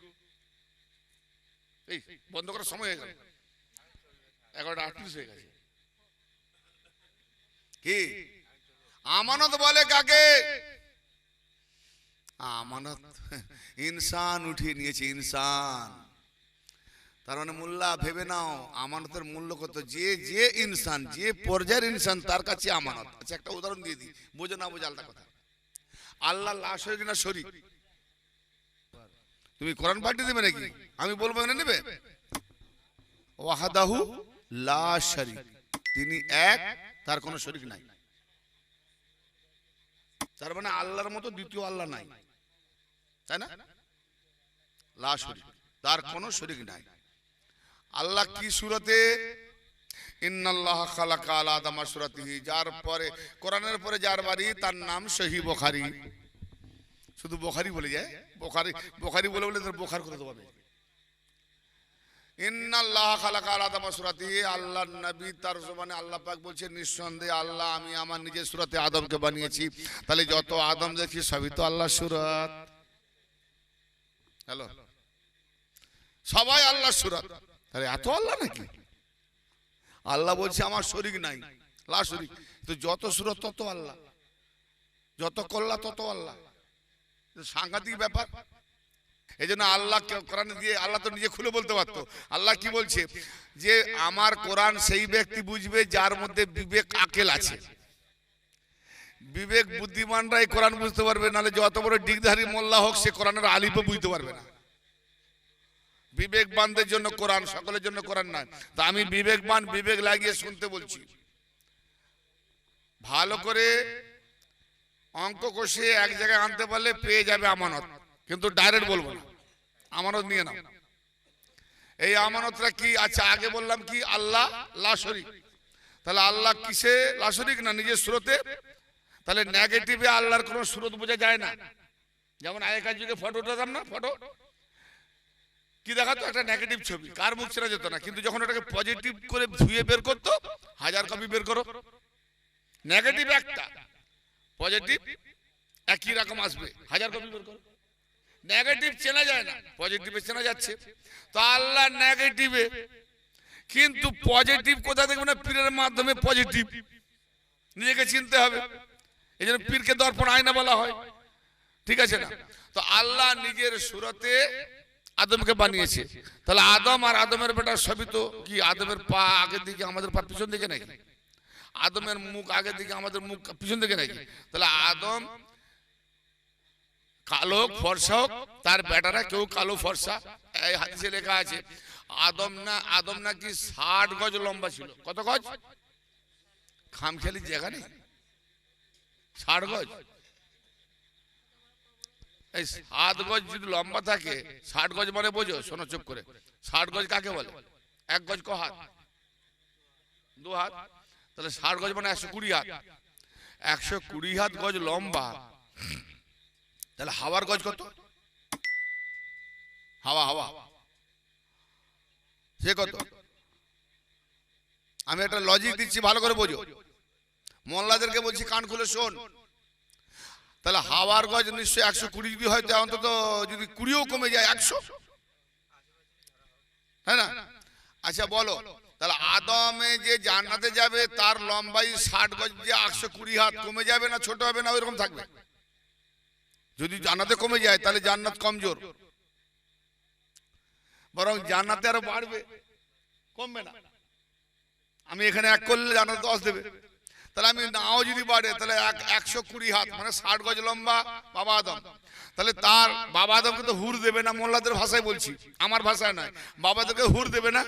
Speaker 1: এই বন্ধ করার সময় হয়ে গেল, 11:38 হয়ে গেছে। কি আমানত বলে কাকে? আমানত ইনসান উঠিয়ে নিয়েছে, ইনসান। তার মানে মোল্লা ভেবে নাও আমানতের মূল্য কত। যে যে ইনসান, যে পর্যায়ের ইনসান, তার কাছে আমানত। আচ্ছা, একটা উদাহরণ দিয়ে দিই, বোঝো না বোঝো আলাদা কথা। আল্লাহ লাশ হয়ে কিনা শরীক, তুমি কোরআন পাঠিয়ে দেবে নাকি? আমি বলবো এনে নেবে? ওয়াহাদাহু লা শারীক, তিনি এক, তার কোনো শরীক নাই। তার মানে আল্লাহর মতো দ্বিতীয় আল্লাহ নাই, তাই না? লা শরীক, তার কোনো শরীক নাই। আল্লাহ কি সূরাতে? ইন্নাল্লাহ খালাকা আলা আদমা সূরাতিহি, যার পরে কোরআনের পরে যার বাড়ি তার নাম সহিহ বুখারী। শুধু বুখারী বলে যায়, বুখারী বুখারী বলে বলে তার বুখার করে দেবে। ইন্নাল্লাহ খালাকা আলা আদমা সূরাতিহি, আল্লাহর নবী তার জবানে আল্লাহ পাক বলছেন নিঃসন্দেহে আল্লাহ আমি আমার নিজের সূরাতে আদমকে বানিয়েছি। তাহলে যত আদম দেখি সবই তো আল্লাহর সূরাত। হ্যালো, সবাই আল্লাহর সূরাত। তাহলে এত আল্লাহ নাকি? আল্লাহ বলছে আমার শরীক নাই, লা শরীক। তো যত সূরত তত আল্লাহ, যত কল্লা তত আল্লাহ। সাংঘাতিক ব্যাপার। এই জন্য আল্লাহ কোরআনে দিয়ে আল্লাহ তো নিজে খুলে বলতে পারতো। আল্লাহ কি বলছে? যে আমার কোরআন সেই ব্যক্তি বুঝবে যার মধ্যে বিবেক আকেল আছে। বিবেক বুদ্ধিমানরাই কোরআন বুঝতে পারবে, নাহলে যত বড় ডিগধারী মোল্লা হোক সে কোরআনের আলিফও বুঝতে পারবে না। বিবেকবানদের জন্য কোরআন, সকলের জন্য কোরআন নয়। তা আমি বিবেকবান, বিবেক লাগিয়ে শুনতে বলছি। ভালো করে অঙ্ক কষে এক জায়গায় আনতে পারলে পেয়ে যাবে আমানত, কিন্তু ডাইরেক্ট বলবো না, আমানত নিয়ে নাও। এই আমানতটা কি? আচ্ছা আগে বললাম কি আল্লাহ লা শরীক। তাহলে আল্লাহ কিসে লা শরীক? না নিজের সুরতে। তাহলে নেগেটিভে আল্লাহর কোনো সুরত বোঝা যায় না। যেমন আগেকার যুগে ফটো উঠাতাম না, ফটো কি দেখাতো? একটা নেগেটিভ ছবি, কার মুখ চেনা যেত না। কিন্তু যখন ওটাকে পজিটিভ করে ধুয়ে বের করতো, 1000 কপি বের করো, নেগেটিভ একটা, পজিটিভ একই রকম আসবে, 1000 কপি বের করো। নেগেটিভ চেনা যায় না, পজিটিভে চেনা যাচ্ছে। তো আল্লাহ নেগেটিভে, কিন্তু পজিটিভ কোথা দেখবে না? পীরের মাধ্যমে পজিটিভ নিজেকে চিনতে হবে। এই জন্য পীরকে দর্পণ আয়না বলা হয়, ঠিক আছে না? তো আল্লাহ নিজের সুরতে আদমকে বানিয়েছে। তাহলে আদম আর আদমের বেটা সবই তো কি? আদমের পা আগের দিকে, আমাদের পা পিছন দিকে নাকি? আদমের মুখ আগের দিকে, আমাদের মুখ পিছন দিকে নাকি? তাহলে আদম কালো হোক ফর্সা হোক, তার বেটারা কেউ কালো ফর্সা। এই হাদিসে লেখা আছে আদম নাকি 60 গজ লম্বা ছিল। কত গজ? খামখেয়ালি জায়গা নেই, 60 গজ। এই 7 গজ যদি লম্বা থাকে, 60 গজ মানে বোঝো, শোনো চুপ করে। 60 গজ কাকে বলে? 1 গজ ক হাত? 2 হাত। তাহলে 60 গজ মানে 120 হাত। 120 হাত গজ লম্বা। তাহলে হাওয়ার গজ কত? হাওয়া সে কত? আমি একটা লজিক দিচ্ছি, ভালো করে বোঝো। মোল্লাদেরকে বলছি কান খুলে শোন। তাহলে হাওয়ার গজ নিশ্চয়ই 120 যদি হয়, অন্তত যদি 20ও কমে যায় 100, তাই না? আচ্ছা বলো, তাহলে আদমে যে জান্নাতে যাবে তার লম্বাই 60 গজ, যে 120 হাত কমে যাবে না ছোট হবে না ওইরকম থাকবে? যদি জান্নাতে কমে যায় তাহলে জান্নাত কমজোর, বরং জান্নাতে আরো বাড়বে, কমবে না। আমি এখানে 1 করলে জান্নাত 10 দেবে। তাহলে আমি নাও যদি বাড়ে, তাহলে 120 হাত মানে 60 গজ লম্বা বাবা আদম। তাহলে তার বাবা আদমকে তো হুর দেবে না, মোল্লাদের ভাষায় বলছি, আমার ভাষায় নয়। বাবাদেরকে হুর দেবে না?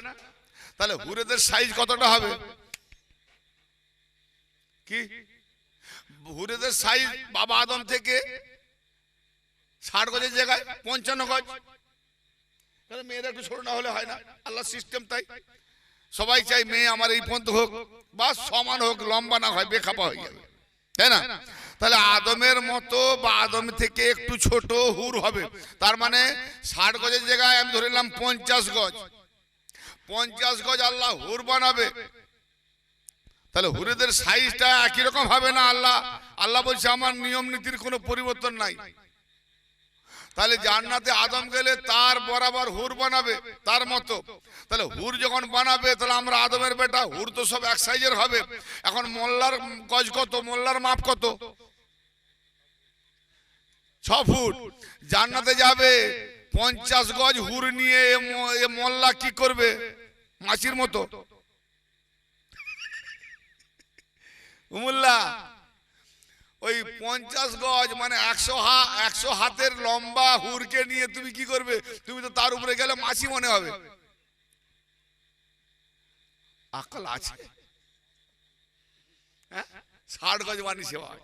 Speaker 1: তাহলে হুরেদের সাইজ কতটা হবে? কি হুরেদের সাইজ বাবা আদম থেকে 60 গজের জায়গায় 55 গজ। তাহলে মেয়েরা একটু ছোট না হলে হয় না? আল্লাহ সিস্টেম তাই। সবাই চাই মেয়ে আমার এই পর্যন্ত হোক, বা সমান হোক, লম্বা না হয় বেখাপা হয়ে যাবে, তাই না? তাহলে আদমের মতো বা আদম থেকে একটু ছোট হুর হবে। তার মানে 60 গজের জায়গায় আমি ধরে নিলাম 50 গজ। 50 গজ আল্লাহ হুর বানাবে। তাহলে হুরেদের সাইজটা একই রকম হবে না। আল্লাহ বলছে আমার নিয়ম নীতির কোনো পরিবর্তন নাই। তাহলে জান্নাতে আদম গেলে তার বরাবর হুর বানাবে, তার মতো। তাহলে হুর যখন বানাবে, তাহলে আমরা আদমের বেটা, হুর তো সব এক সাইজের হবে। এখন মোল্লার গজ কত? মোল্লার মাপ কত? 6 ফুট। জান্নাতে যাবে 50 গজ হুর নিয়ে, এ মোল্লা কি করবে? মাছির মতো। মোল্লা ওই 50 গজ মানে 100 হাতের লম্বা হুরকে নিয়ে তুমি কি করবে? তুমি তো তার উপরে গেলে মাছি মনে হবে। আকল আছে? 60 গজ বানিয়েছে ভাই।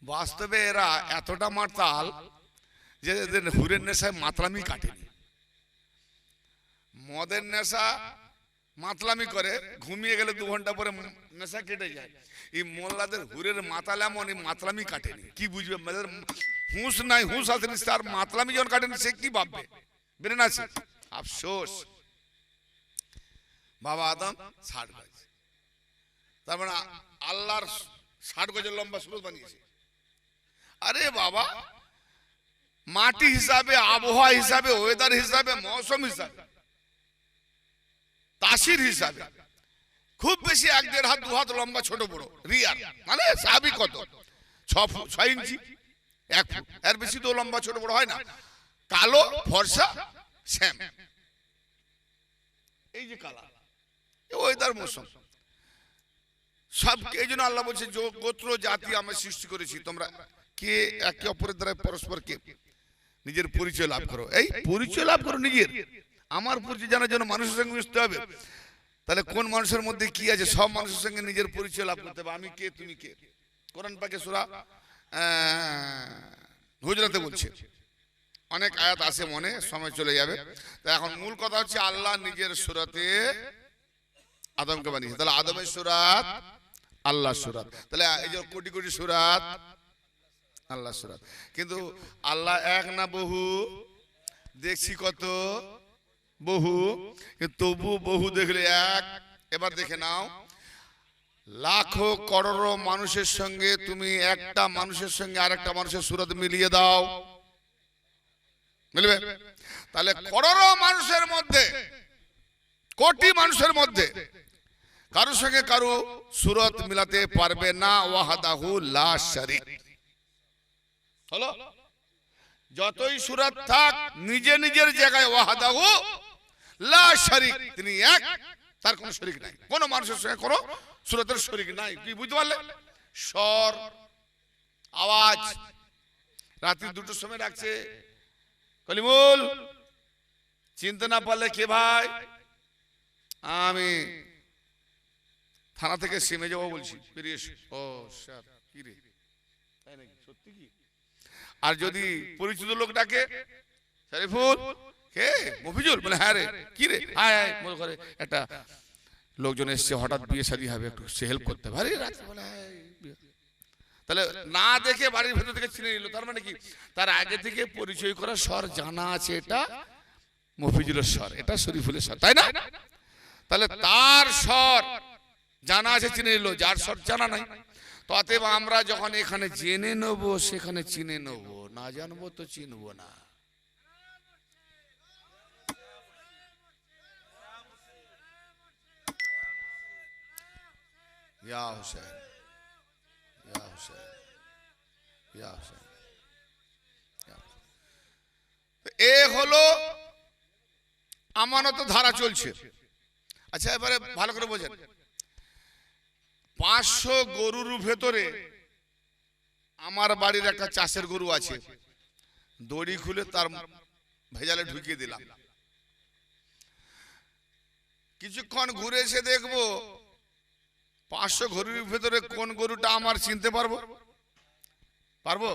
Speaker 1: বাস্তবে এরা এতটা মাতাল যে এদের হুরের নেশায় মাতলামি কাটেনি। মদের নেশা মাতলামি করে, ঘুমিয়ে গেলে 2 ঘন্টা পরে নেশা কেটে যায়। এই মোল্লাদের হুরের মাতাল এমন, এই মাতলামি কাটেনি। কি বুঝবে? হুঁশ নাই, হুঁশ আসেনি, তার মাতলামি যখন কাটেনি সে কি ভাববে? ব্রেন আছে? আফসোস। বাবা আদম 60 গজ, তার মানে আল্লাহর 60 গজের লম্বা সুরত বানিয়েছে। আরে বাবা, মাটি হিসাবে, আবহাওয়া হিসাবে, ওয়েদার হিসাবে, মৌসুম হিসাবে, তাসির হিসাবে খুব বেশি 1-1.5 হাত 2 হাত লম্বা ছোট বড় রিয়ার, মানে স্বাভাবিক কত 6 ইঞ্চি 1 ফুট, এর বেশি তো লম্বা ছোট বড় হয় না। কালো ফর্সা শ্যাম, এই যে কালার, ওয়েদার মৌসুম সব। এই জন্য আল্লাহ বলছে গোত্র জাতি আমি সৃষ্টি করেছি, তোমরা কে একে অপরের দ্বারা পরস্পরকে নিজের পরিচয় লাভ করো। এই পরিচয় লাভ করো নিজের, আমার পরিচয় জানার জন্য মানুষের সঙ্গে মিশতে হবে। তাহলে কোন মানুষের মধ্যে কি আছে, সব মানুষের সঙ্গে নিজের পরিচয় লাভ করতে হবে। আমি কে, তুমি কে। কোরআন পাকে সূরা হুজরাতে বলছে, অনেক আয়াত আছে মনে, সময় চলে যাবে। তা এখন মূল কথা হচ্ছে আল্লাহ নিজের সূরাতে আদমকে বানিয়েছে। তাহলে আদমের সূরাত, আল্লাহর সূরাত। তাহলে এই যে কোটি কোটি সূরাত, আল্লাহর সূরাত। কিন্তু আল্লাহ এক না বহু? দেখছি কত বহু, তবু বহু দেখলে এক। এবার দেখে নাও, লাখো করোড়ো মানুষের সঙ্গে তুমি একটা মানুষের সঙ্গে আরেকটা মানুষের সূরত মিলিয়ে দাও, মিলবে? তাহলে করোড়ো মানুষের মধ্যে, কোটি মানুষের মধ্যে কারোর সঙ্গে কারো সূরত মিলাতে পারবে না। ওয়াহদাহু লা শারীক হলো। যতই সূরত থাক নিজে নিজের জায়গায় ওয়াহদাহু লা শারীক, তিনি এক, তার কোনো শরীক নাই। কোন মানুষের সঙ্গে কোনো সূরতের শরীক নাই। কি বুঝতে পারলে? স্বর, আওয়াজ। রাত্রি 2টোর সময় রাখছে কলিমুল, চিনতে না পারলে কে ভাই? আমি থানা থেকে সিমে যাবো বলছি, বেরিয়ে এসো। ও স্যার, কি রে, তাই নাকি? সত্যি কি? আর যদি পরিচিত লোক ডাকে, শরীফুল, কে? মফিজুল, বলে হ্যাঁ রে, কি রে, আয় আয়, মনে করে একটা লোকজন এসছে, হঠাৎ বিয়ে শাদী হবে, একটু সে হেল্প করতে পারে। তাহলে না দেখে বাড়ির ভেতর থেকে চিনে নিল, তার মানে কি? তার আগে থেকে পরিচয় করা স্বর জানা আছে, এটা মফিজুলের স্বর, এটা শরীফুলের স্বর, তাই না? তাহলে তার স্বর জানা আছে, চিনে নিল। যার স্বর জানা নাই, তো অতএব আমরা যখন এখানে জেনে নেব, সেখানে চিনে নেব, না জানবো তো চিনব না। ইয়া হুসেন, ইয়া হুসেন, ইয়া হুসেন। এ হলো আমানত ধারা চলছে। আচ্ছা, এবারে ভালো করে বোঝেন, 500 গরুর ভেতরে আমার বাড়ির একটা চাষের গরু আছে, দড়ি খুলে তার ভেজালে ঢুকিয়ে দিলাম। কিছুক্ষণ ঘুরে এসে দেখবো 500 গরুর ভেতরে কোন গরুটা আমার চিনতে পারবো? পারবো?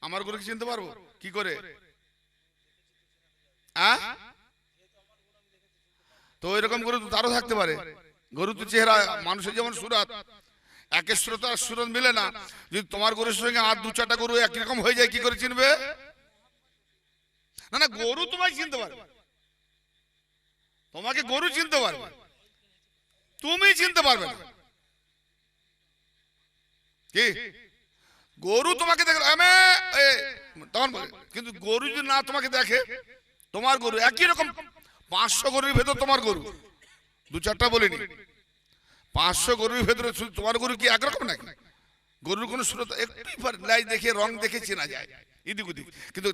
Speaker 1: আমার গরুকে চিনতে পারবো কি করে? তো এরকম গরু তারও থাকতে পারে। গরু তো চেহারা, মানুষের যেমন সুরাত, একের সুরত আর সুরত মিলে না। যদি তোমার গরুর সঙ্গে আর 2-4টা গরু একই রকম হয়ে যায়, কি করে চিনবে? না না, গরু তোমায় চিনতে পারবে, তোমাকে গরু চিনতে পারবে, তুমি চিনতে পারবে না। কি গরু তোমাকে দেখে তখন বলে, কিন্তু গরু যদি না তোমাকে দেখে, তোমার গরু একই রকম, 500 গরুর ভেতর তোমার গরু, 2-4টা বলিনি, 500 গরুর ভেতরে শুধু তোমার গরু কি একরকম নাকি? গরুর কোন সুরত একটু লাই দেখে, রং দেখে চেনা যায় এদিক ওদিক, কিন্তু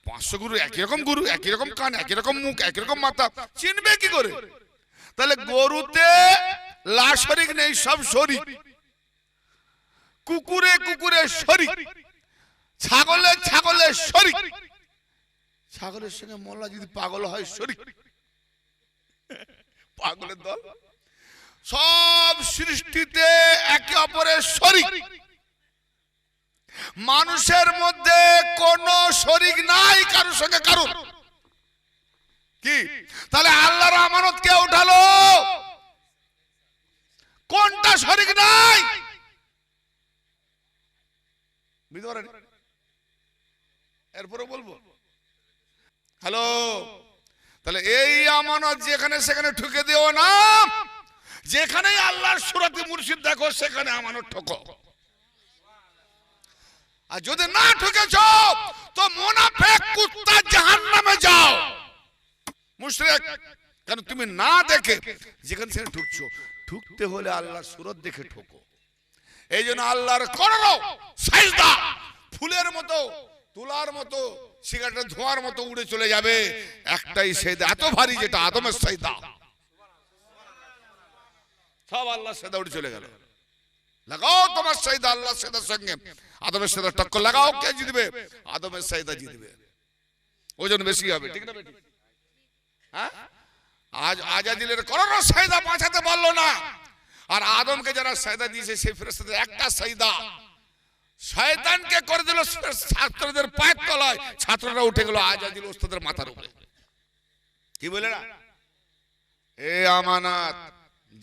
Speaker 1: 500 গরু একই রকম গরু, একই রকম কান, একই রকম মুখ, একই রকম মাথা, চিনবে কি করে? তাহলে গরুতে লা শরীক নেই, সব শরীক। কুকুরে কুকুরে শরীক, ছাগলে ছাগলে শরীক। ছাগলের সঙ্গে মোল্লা যদি পাগল হয় শরীক, পাগলের দল। সব সৃষ্টিতে একে অপরের শরীক। মানুষের মধ্যে কোন শরীক নাই কারোর সঙ্গে কারোর। কি তাহলে আল্লাহর আমানত কে উঠালো? কোনটা শরীক নাই? বুঝতে পারেন? এরপরে বলবো। হ্যালো, তাহলে এই আমানত যেখানে সেখানে ঠুকে দিও না। যেখানে আল্লাহর সুরাতে মুর্শিদ দেখো সেখানে আমানত ঠকো। আর যদি না ঠকেছ তো মুনাফিক কুত্তা জাহান্নামে যাও। মুশরিক, কারণ তুমি না দেখে যেখানে সেখানে ঠুকছো। ঠুকতে হলে আল্লাহর সুরত দেখে ঠোকো। এই জন্য আল্লাহর করো সাজদা ফুলের মতো, তুলার মতো, সিগারেটের ধোঁয়ার মতো উড়ে চলে যাবে। একটাই সাজদা এত ভারী যেটা আদমের সাজদা, সব আল্লাহর সাজদা উড়ে চলে গেল। লাগাও তোমার সাজদা আল্লাহর সাজদার সঙ্গে আদমের সাজদা টক্কর লাগাও, কে জিতবে? আদমের সাজদা জিতবে, ওজন বেশি হবে। ঠিক না বেটি? হ্যাঁ, আজ আজাদিলের করোনা সাজদা বাঁচাতে পারলো না। আর আদমকে যারা সাজদা দিয়েছে সেই ফেরেশতাদের একটা সাজদা শয়তানকে করে দিল ছাত্রদের পায়ের তলায়। ছাত্ররা উঠে গেল আজাদিল ওস্তাদের মাথার উপরে। কি বলে না, এ আমানত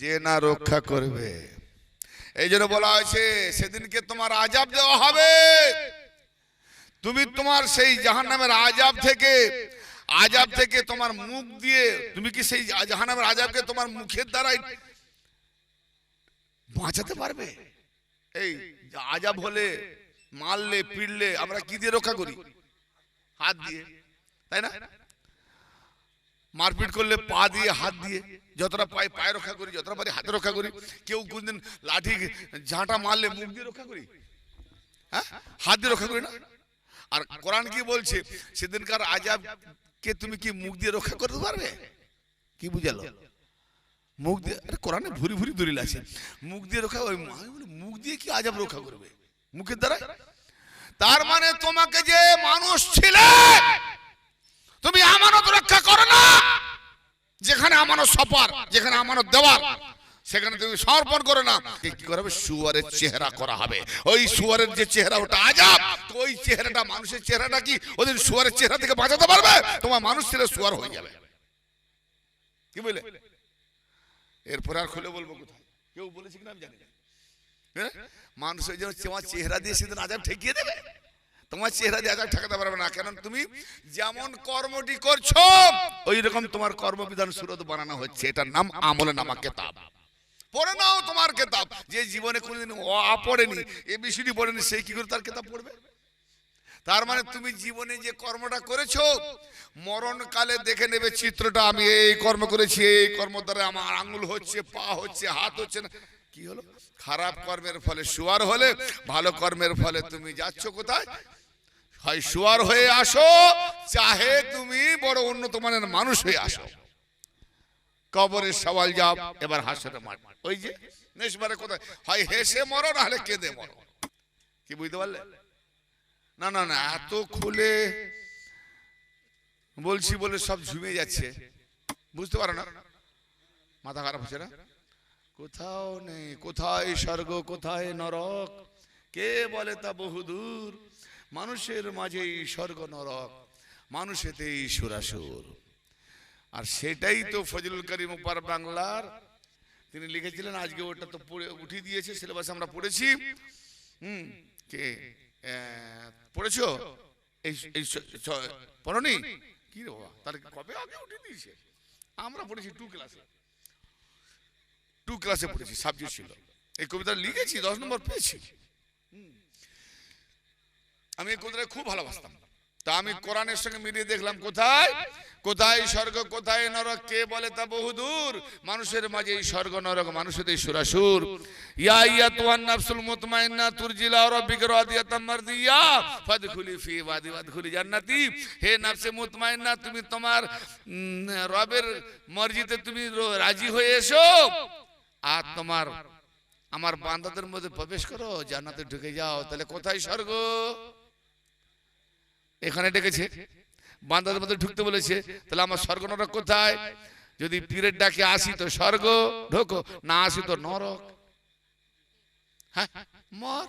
Speaker 1: যে না রক্ষা করবে। এই জন্য বলা হয়েছে সেদিনকে তোমার আযাব দেওয়া হবে। তুমি তোমার সেই জাহান্নামের আযাব থেকে তোমার মুখ দিয়ে, তুমি কি সেই জাহান্নামের আযাবকে তোমার মুখের দ্বারাই বাঁচাতে পারবে? এই আযাব হলে, মারলে, পিটলে আমরা কি দিয়ে রক্ষা করি? হাত দিয়ে, তাই না? মারপিট করলে পা দিয়ে, হাত দিয়ে। যতটা পাই পায়ে রক্ষা করি, যতটা পারি হাতে রক্ষা করি। কেউ কোনদিন লাঠি ঝাঁটা মারলে মুখ দিয়ে রক্ষা করি? হ্যাঁ, হাত দিয়ে রক্ষা করি না? আর কোরআন কি বলছে? সেদিনকার আযাবকে তুমি কি মুখ দিয়ে রক্ষা করতে পারবে? কি বুঝালো? মুখ দিয়ে, আরে কোরআনে ভুরি ভুরি দলিল আছে। মুখ দিয়ে রক্ষা, ওই মুখ দিয়ে কি আযাব রক্ষা করবে? মুখের দ্বারা। তার মানে তোমাকে যে মানুষ ছিলে, তুমি আমানত রক্ষা করো না। যেখানে আমানত সপার, যেখানে আমানত দেওয়ার, সেখানে তুমি সমর্পণ করো না। কি করা হবে? শুয়ারের চেহারা করা হবে। ওই শুয়ারের যে চেহারা, ওটা আযাব। তো ওই চেহারাটা, মানুষের চেহারাটা কি ওদের শুয়ারের চেহারা থেকে বাঁচাতে পারবে? তোমার মানুষ ছেলে শুয়ার হয়ে যাবে। কি বলে? এরপর আর খুলে বলবো কোথায়? কেউ বলেছে কিনা আমি জানি না। মানুষের জন্য তোমার চেহারা দিয়ে সেদিন আযাব ঠেকিয়ে দেবে। তোমার চেহারা দিয়ে আযাব ঠেকাতে পারবে না। কারণ তুমি যেমন কর্মটি করছো ওই রকম তোমার কর্মবিধান সুরত বানানো হচ্ছে। এটার নাম আমলনামা কিতাব। পড়ে নাও তোমার কিতাব। যে জীবনে কোনোদিন অ পড়েনি, এবিসিডি পড়েনি, সে কি করে তার কিতাব পড়বে? তার মানে তুমি জীবনে যে কর্মটা করেছো, মরণকালে দেখে নেবে চিত্রটা। আমি এই কর্ম করেছি, এই কর্ম দ্বারা আমার আঙ্গুল হচ্ছে, পা হচ্ছে, হাত হচ্ছে না। কি হলো? খারাপ কর্মের ফলে শুয়ার হলে, ভালো কর্মের ফলে তুমি যাচ্ছ কোথায়? হয় শুয়ার হয়ে আসো, চাহে তুমি বড় উন্নত মানের মানুষ হয়ে আসো। কবরের সওয়াল জবাব, এবার হাসরের মাঠ। ওই যে নেশবারে কোথায়? হয় হেসে মরো, না হলে কেঁদে মরো। কি বুঝতে পারলে? না না না, এত খুলে বলছি বলে সব ঝুমে যাচ্ছে, বুঝতে পারো না? মাথা খারাপ হচ্ছে না? কোথাও নেই। কোথায় স্বর্গ, কোথায় নরক, কে বলে তা বহুদূর। মানুষের মাঝেই স্বর্গ নরক, মানুষেতেই সুরাসুর। আর সেটাই তো ফজলুল করিম উপর বাংলার তিনি লিখেছিলেন। আজকে ওটা তো পড়ে উঠিয়ে দিয়েছে, সিলেবাসে আমরা পড়েছি। কে পড়েছো? এই পড়নি কি রে বাবা? তার কবে আগে উঠিয়ে দিয়েছে? আমরা পড়েছি 2 ক্লাসে পড়েছি, সাবজেক্ট ছিল। এই কবিতা লিখেছি, 10 নম্বর পেয়েছি। আমি এই কবিতা খুব ভালোবাসতাম। তা আমি কোরআনের সঙ্গে মিলিয়ে দেখলাম কোথায় কোথায় স্বর্গ, কোথায় নরক, কে বলে তা বহুদূর। মানুষের মাঝে স্বর্গ নরক, মানুষের সুরাসুর। ইয়া আইয়াতুহান নাফসুল মুতমাইন্না তুরজিলা রাব্বিকা রাদিয়াতাম মারদিয়া ফাদখুলি ফি ইবাদি ওয়াদখুলি জান্নাতি। হে নফসে মুতমাইন্না, তুমি তোমার রবের মর্জিতে তুমি রাজি হয়ে এসো, আর তোমার আমার বান্দাদের মধ্যে প্রবেশ করো, জান্নাতে ঢুকে যাও। তাহলে কোথায় স্বর্গ? এখানে ডেকেছে, বান্দাদের মধ্যে ঢুকতে বলেছে। তাহলে আমার স্বর্গ নরক কোথায়? যদি পীরের ডাকে আসি তো স্বর্গ ঢোকো, না আসি তো নরক। হ্যাঁ, মর।